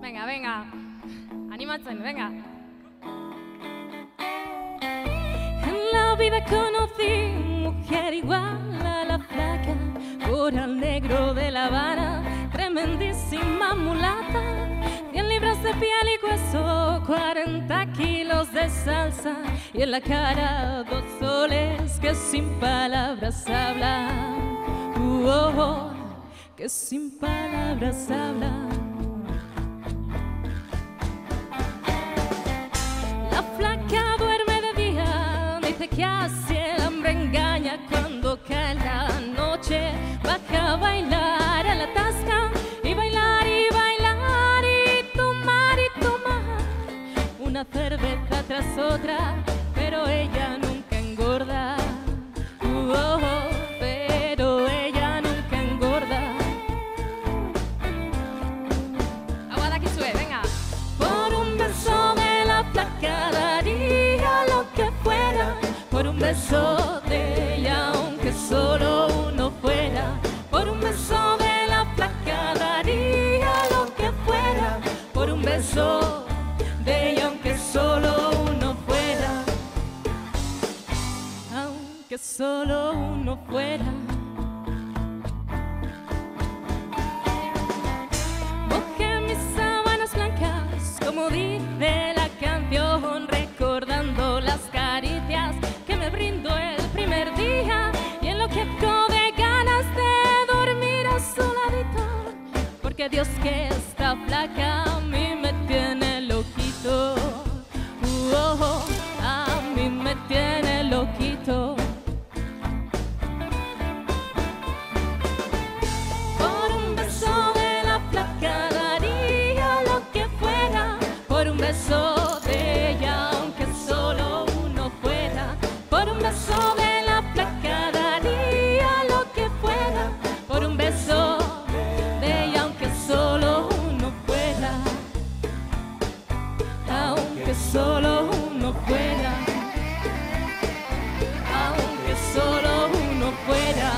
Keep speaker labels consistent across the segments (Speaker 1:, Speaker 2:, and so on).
Speaker 1: Venga, venga. Animatzen, venga.
Speaker 2: En la vida conocí mujer igual a la flaca, coral negro de La Habana, tremendísima mulata, 100 libras de piel y hueso, 40 kilos de salsa, y en la cara 2 soles que sin palabras hablan, que sin palabras hablan. La flaca duerme de día, dice que así el hambre engaña. Cuando cae la noche baja a bailar a la tasca, y bailar y bailar y tomar una cerveza tras otra, pero ella nunca engorda, pero ella nunca engorda.
Speaker 1: Aguada que sube, venga.
Speaker 2: Por un beso de la flaca daría lo que fuera, por un beso de ella aunque solo uno fuera, por un beso de la flaca daría lo que fuera, por un beso de ella aunque solo uno fuera, aunque solo uno fuera. Mojé mis sábanas blancas, como dice la canción, recordando las caricias que me brindó el primer día, y enloquezco de ganas de dormir a su ladito, porque Dios que esta flaca a mí me tiene loquito, a mí me tiene loquito. Por un beso de la flaca daría lo que fuera, por un beso de ella aunque solo uno fuera, por un beso de la flaca daría lo que fuera, por un beso de ella aunque solo uno fuera, aunque solo uno fuera, aunque solo uno fuera,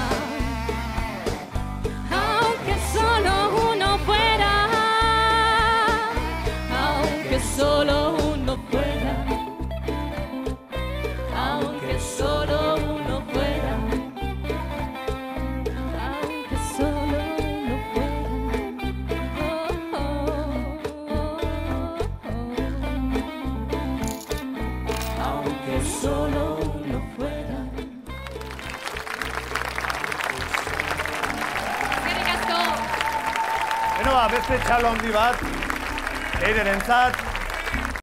Speaker 2: aunque solo uno fuera, aunque solo uno fuera, aunque solo uno fuera, aunque solo uno fuera, aunque solo uno fuera.
Speaker 1: Eskerrik asko.
Speaker 3: Beste txalo handi bat, eirerentzat,